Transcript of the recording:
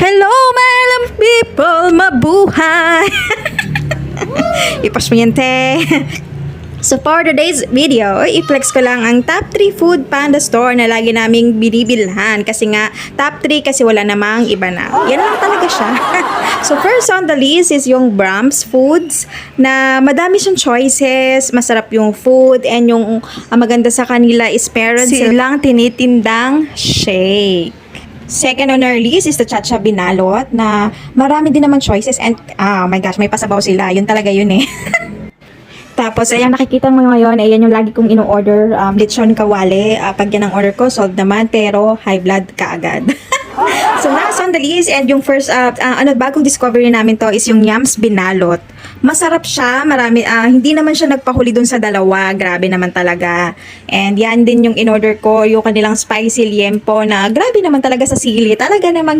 Hello, madam people, mabuhay! Ipas mo yan, te. So for today's video, i-flex ko lang ang top 3 food panda store na lagi naming binibilhan. Kasi nga, top 3 kasi wala namang iba na. Yan lang talaga siya. So first on the list is yung Brahms Foods na madami siyang choices, masarap yung food, and yung maganda sa kanila is meron silang tinitindang shake. Second on our list is the Chacha Binalot na marami din naman choices and oh my gosh, may pasabaw sila. Yun talaga yun eh. Tapos, ayan, nakikita mo ngayon, ayan yung lagi kong ino-order, lechon kawali. Pag yan ang order ko, solved naman, pero high blood ka agad. So, last on the list, and yung first, bagong discovery namin to is yung Yams Binalot. Masarap siya, marami, hindi naman siya nagpahuli dun sa dalawa, grabe naman talaga. And yan din yung in-order ko, yung kanilang spicy liempo na grabe naman talaga sa sili. Talaga namang